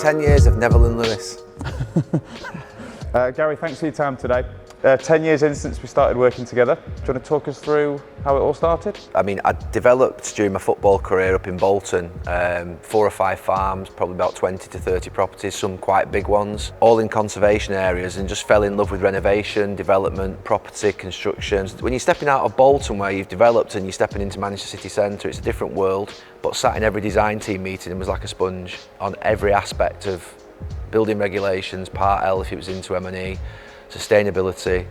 10 years of Neville and Lewis. Gary, thanks for your time today. 10 years in since we started working together. Do you want to talk us through how it all started? I mean, I developed during my football career up in Bolton, 4 or 5 farms, probably about 20 to 30 properties, some quite big ones, all in conservation areas, and just fell in love with renovation, development, property, construction. When you're stepping out of Bolton where you've developed and you're stepping into Manchester city centre, it's a different world, but sat in every design team meeting and was like a sponge on every aspect of building regulations, Part L if it was into M&E, sustainability,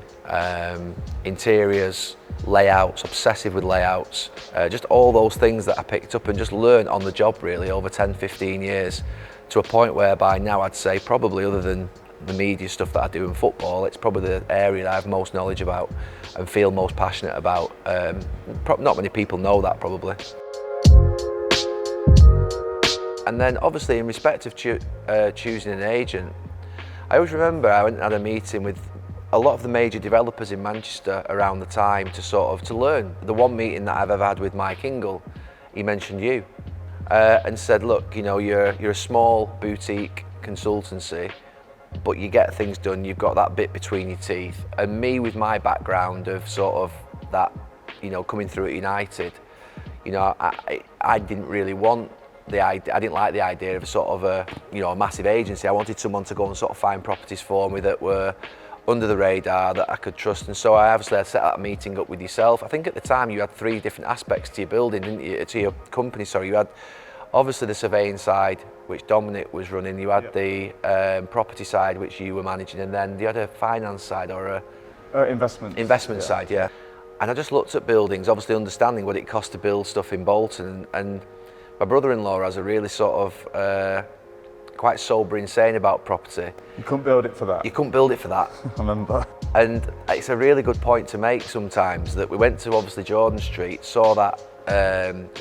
interiors, layouts, obsessive with layouts, just all those things that I picked up and just learned on the job really over 10, 15 years, to a point whereby now I'd say probably, other than the media stuff that I do in football, it's probably the area that I have most knowledge about and feel most passionate about. Not many people know that probably. And then obviously in respect of choosing an agent, I always remember I went and had a meeting with a lot of the major developers in Manchester around the time to learn. The one meeting that I've ever had with Mike Ingle, he mentioned you and said, look, you know, you're a small boutique consultancy, but you get things done, you've got that bit between your teeth. And me, with my background of sort of that, you know, coming through at United, you know, I didn't really want I didn't like the idea of a sort of a massive agency. I wanted someone to go and sort of find properties for me that were under the radar, that I could trust. And so I obviously had set that meeting up with yourself. I think at the time you had 3 different aspects to your building, didn't you? To your company, sorry. You had obviously the surveying side, which Dominic was running. You had the property side, which you were managing, and then you had a finance side or a investment side, yeah. And I just looked at buildings, obviously understanding what it cost to build stuff in Bolton, and my brother-in-law has a really sort of quite sobering saying about property. You couldn't build it for that. You couldn't build it for that. I remember. And it's a really good point to make sometimes, that we went to obviously Jordan Street, saw that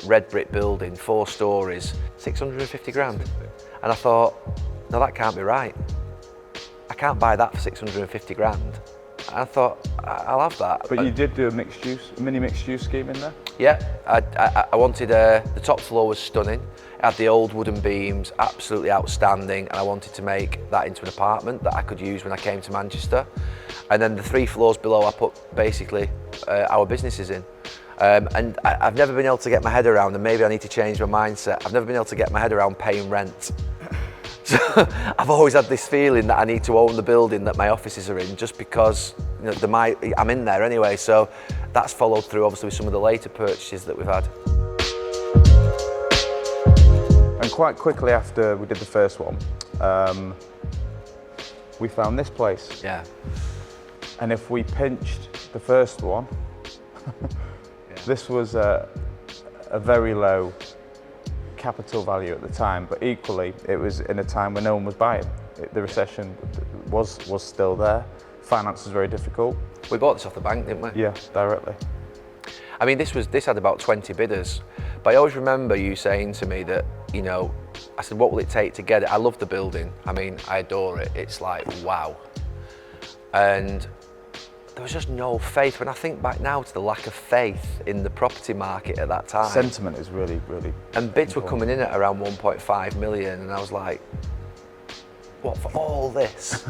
red brick building, 4 stories, 650 grand. And I thought, no, that can't be right. I can't buy that for 650 grand. And I thought, I'll have that. But you did do a mini mixed use scheme in there? Yeah, I wanted, the top floor was stunning. It had the old wooden beams, absolutely outstanding, and I wanted to make that into an apartment that I could use when I came to Manchester. And then the 3 floors below I put basically our businesses in. And I've never been able to get my head around, and maybe I need to change my mindset, I've never been able to get my head around paying rent. So I've always had this feeling that I need to own the building that my offices are in, just because, you know, I'm in there anyway. So that's followed through obviously with some of the later purchases that we've had. And quite quickly after we did the first one, we found this place. Yeah. And if we pinched the first one, this was a very low capital value at the time, but equally it was in a time when no one was buying. The recession was still there. Finance was very difficult. We bought this off the bank, didn't we? Yeah, directly. I mean, this had about 20 bidders, but I always remember you saying to me that, you know, I said, what will it take to get it? I love the building. I mean, I adore it. It's like, wow. And there was just no faith. When I think back now to the lack of faith in the property market at that time. Sentiment is really, really And bids important. were coming in at around 1.5 million, and I was like, what, for all this?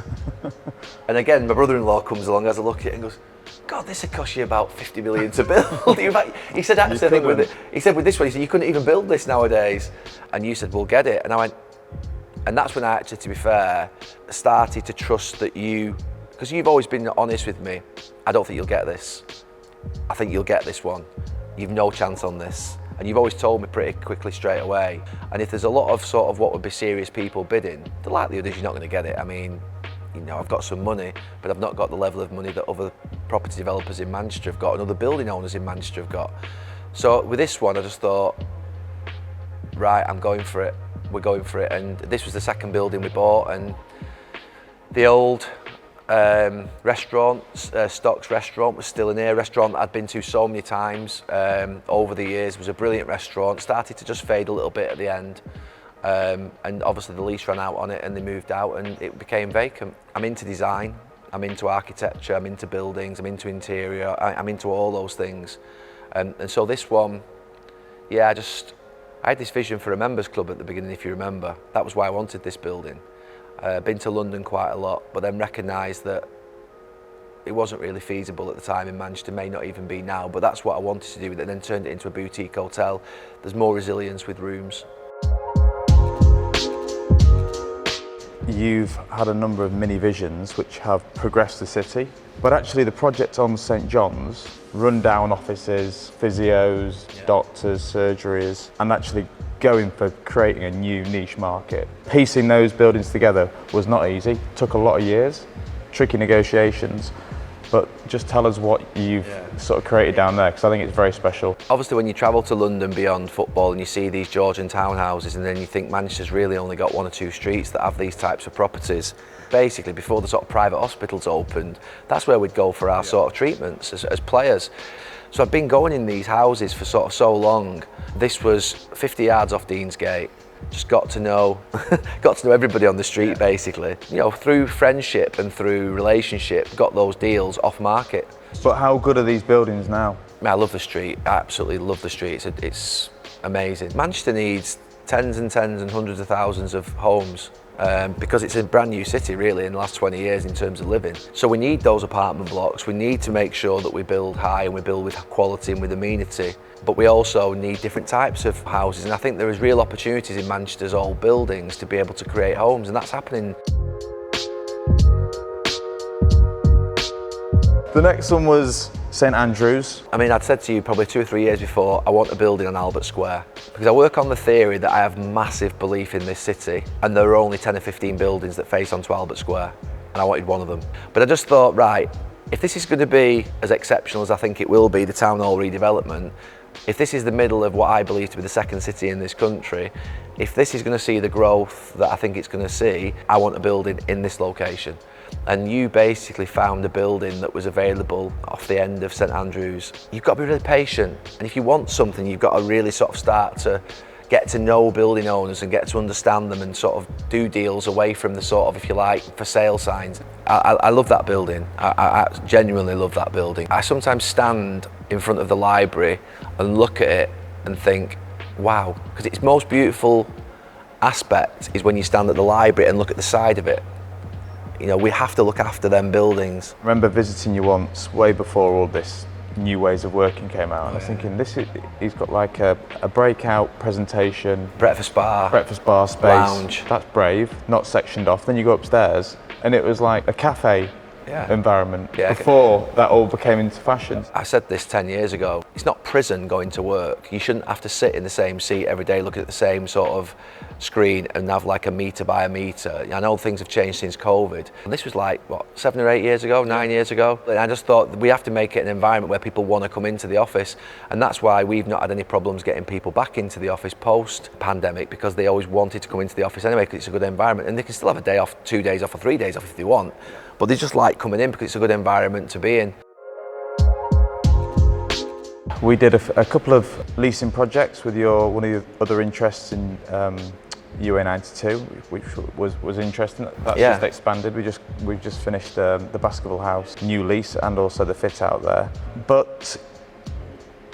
And again, my brother-in-law comes along, has a look at it and goes, God, this would cost you about 50 million to build. He said, actually, I think with this one, he said, you couldn't even build this nowadays. And you said, we'll get it. And I went, and that's when I actually, to be fair, started to trust that you, because you've always been honest with me, I don't think you'll get this. I think you'll get this one. You've no chance on this. And you've always told me pretty quickly straight away. And if there's a lot of sort of what would be serious people bidding, the likelihood is you're not going to get it. I mean, you know, I've got some money, but I've not got the level of money that other property developers in Manchester have got and other building owners in Manchester have got. So with this one, I just thought, right, I'm going for it. We're going for it. And this was the second building we bought, and the old restaurant, Stocks restaurant, was still in here. Restaurant that I'd been to so many times over the years. It was a brilliant restaurant. Started to just fade a little bit at the end. And obviously the lease ran out on it and they moved out and it became vacant. I'm into design, I'm into architecture, I'm into buildings, I'm into interior, I'm into all those things. And so this one, yeah, I had this vision for a members club at the beginning, if you remember. That was why I wanted this building. Been to London quite a lot, but then recognised that it wasn't really feasible at the time in Manchester, may not even be now, but that's what I wanted to do with it, and then turned it into a boutique hotel. There's more resilience with rooms. You've had a number of mini visions which have progressed the city, but actually the project on St John's, run-down offices, physios, doctors, surgeries, and actually going for creating a new niche market. Piecing those buildings together was not easy, took a lot of years, tricky negotiations, but just tell us what you've sort of created down there, because I think it's very special. Obviously when you travel to London beyond football and you see these Georgian townhouses, and then you think Manchester's really only got 1 or 2 streets that have these types of properties. Basically before the sort of private hospitals opened, that's where we'd go for our sort of treatments as players. So I've been going in these houses for sort of so long. This was 50 yards off Deansgate. Just got to know everybody on the street basically. You know, through friendship and through relationship, got those deals off market. But how good are these buildings now? I love the street, I absolutely love the street. It's amazing. Manchester needs tens and hundreds of thousands of homes because it's a brand new city really in the last 20 years in terms of living. So we need those apartment blocks, we need to make sure that we build high and we build with quality and with amenity. But we also need different types of houses, and I think there is real opportunities in Manchester's old buildings to be able to create homes, and that's happening. The next one was St Andrews. I mean, I'd said to you probably 2 or 3 years before, I want a building on Albert Square, because I work on the theory that I have massive belief in this city, and there are only 10 or 15 buildings that face onto Albert Square, and I wanted one of them. But I just thought, right, if this is going to be as exceptional as I think it will be, the town hall redevelopment, if this is the middle of what I believe to be the second city in this country, if this is going to see the growth that I think it's going to see, I want a building in this location. And you basically found a building that was available off the end of St Andrews. You've got to be really patient, and if you want something, you've got to really sort of start to get to know building owners and get to understand them and sort of do deals away from the sort of, if you like, for sale signs. I love that building. I genuinely love that building. I sometimes stand in front of the library and look at it and think, wow, because its most beautiful aspect is when you stand at the library and look at the side of it. You know, we have to look after them buildings. I remember visiting you once, way before all this new ways of working came out, and I was thinking, he's got like a breakout presentation. Breakfast bar space. Lounge. That's brave, not sectioned off. Then you go upstairs and it was like a cafe environment before that all became into fashion. I said this 10 years ago, it's not prison going to work. You shouldn't have to sit in the same seat every day looking at the same sort of screen and have like a metre by a metre. I know things have changed since COVID. And this was like, what, 7 or 8 years ago, 9 years ago? And I just thought we have to make it an environment where people want to come into the office. And that's why we've not had any problems getting people back into the office post-pandemic, because they always wanted to come into the office anyway because it's a good environment. And they can still have a day off, 2 days off or 3 days off if they want. But they just like coming in because it's a good environment to be in. We did a couple of leasing projects with one of your other interests in UA92, which was interesting. That's just expanded. We've just finished the basketball house new lease and also the fit out there. But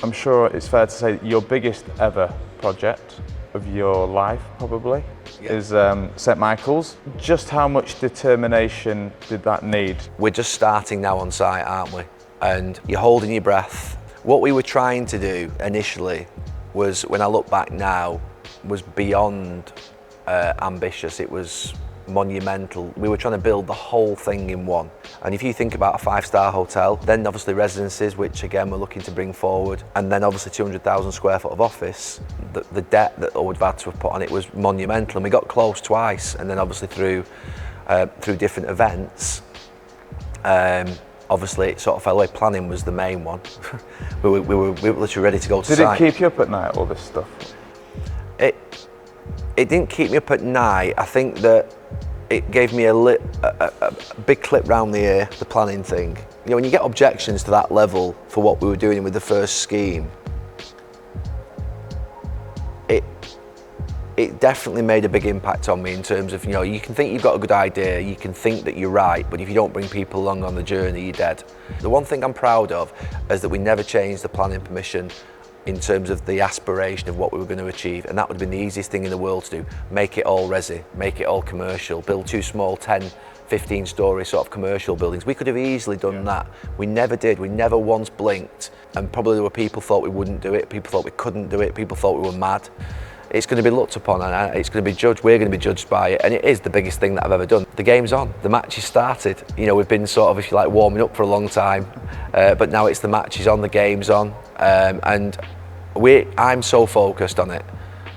I'm sure it's fair to say that your biggest ever project of your life probably is St Michael's. Just how much determination did that need? We're just starting now on site, aren't we? And you're holding your breath. What we were trying to do initially was, when I look back now, was beyond ambitious. It was monumental. We were trying to build the whole thing in one. And if you think about a 5-star hotel, then obviously residences, which again we're looking to bring forward, and then obviously 200,000 square foot of office, the debt that we'd had to have put on it was monumental. And we got close twice, and then obviously through different events, obviously it sort of fell away. Planning was the main one. we were literally ready to go to site. Did it keep you up at night, all this stuff? It didn't keep me up at night. I think that it gave me a big clip round the ear, the planning thing. You know, when you get objections to that level for what we were doing with the first scheme, it definitely made a big impact on me in terms of, you know, you can think you've got a good idea, you can think that you're right, but if you don't bring people along on the journey, you're dead. The one thing I'm proud of is that we never changed the planning permission in terms of the aspiration of what we were going to achieve, and that would have been the easiest thing in the world to do. Make it all resi, make it all commercial, build 2 small 10, 15 story sort of commercial buildings. We could have easily done that. We never did. We never once blinked, and probably there were people thought we wouldn't do it, people thought we couldn't do it, people thought we were mad. It's going to be looked upon and it's going to be judged, we're going to be judged by it, and it is the biggest thing that I've ever done. The game's on, the match has started. You know, we've been sort of, if you like, warming up for a long time, but now it's the match is on, the game's on, and I'm so focused on it.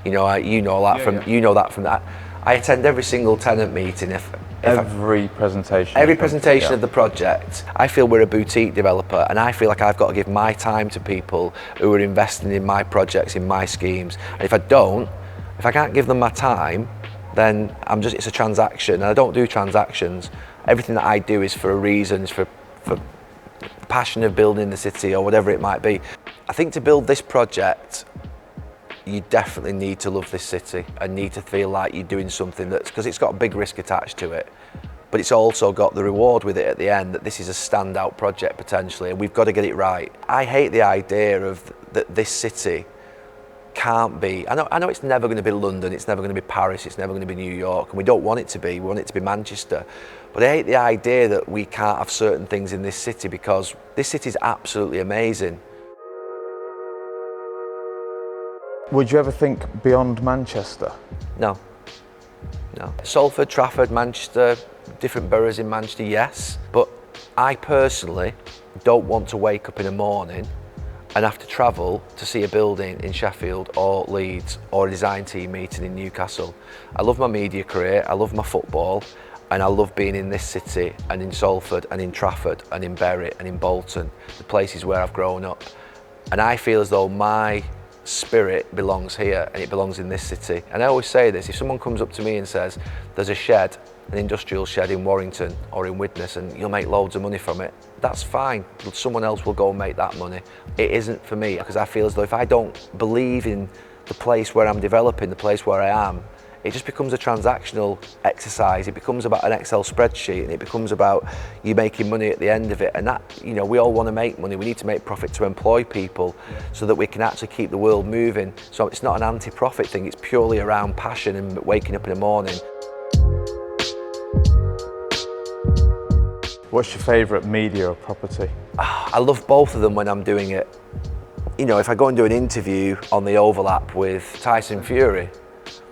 You know, you know that from that. I attend every single tenant meeting. Every presentation of the project. I feel we're a boutique developer, and I feel like I've got to give my time to people who are investing in my projects, in my schemes. And if I can't give them my time, then it's a transaction, and I don't do transactions. Everything that I do is for a reason, it's for passion of building the city or whatever it might be. I think to build this project, you definitely need to love this city and need to feel like you're doing something because it's got a big risk attached to it, but it's also got the reward with it at the end, that this is a standout project potentially, and we've got to get it right. I hate the idea of that this city can't be, I know it's never going to be London, it's never going to be Paris, it's never going to be New York, and we don't want it to be, we want it to be Manchester, but I hate the idea that we can't have certain things in this city, because this city is absolutely amazing. Would you ever think beyond Manchester? No. Salford, Trafford, Manchester, different boroughs in Manchester, yes. But I personally don't want to wake up in the morning and have to travel to see a building in Sheffield or Leeds or a design team meeting in Newcastle. I love my media career, I love my football, and I love being in this city and in Salford and in Trafford and in Bury and in Bolton, the places where I've grown up. And I feel as though my spirit belongs here and it belongs in this city. And I always say this, if someone comes up to me and says there's a shed, an industrial shed in Warrington or in Widnes, and you'll make loads of money from it, that's fine. Someone else will go and make that money. It isn't for me, because I feel as though if I don't believe in the place where I'm developing, the place where I am, it just becomes a transactional exercise. It becomes about an Excel spreadsheet, and it becomes about you making money at the end of it. And that, you know, we all want to make money. We need to make profit to employ people so that we can actually keep the world moving. So it's not an anti-profit thing. It's purely around passion and waking up in the morning. What's your favourite media or property? I love both of them when I'm doing it. You know, if I go and do an interview on the overlap with Tyson Fury,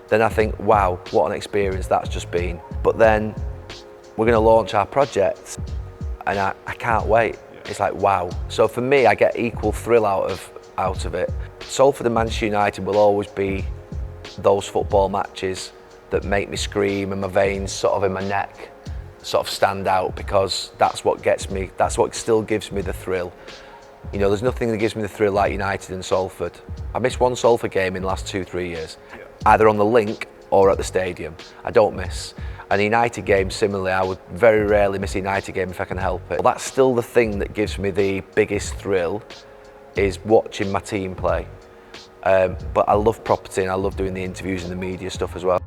then I think, wow, what an experience that's just been. But then we're going to launch our project, and I can't wait. It's like, wow. So for me, I get equal thrill out of it. Salford and Manchester United will always be those football matches that make me scream and my veins sort of in my neck sort of stand out, because that's what gets me, that's what still gives me the thrill. You know, there's nothing that gives me the thrill like United and Salford. I missed one Salford game in the last 2-3 years, either on the link or at the stadium. I don't miss. And the United game, similarly, I would very rarely miss a United game if I can help it. Well, that's still the thing that gives me the biggest thrill, is watching my team play. But I love property and I love doing the interviews and the media stuff as well.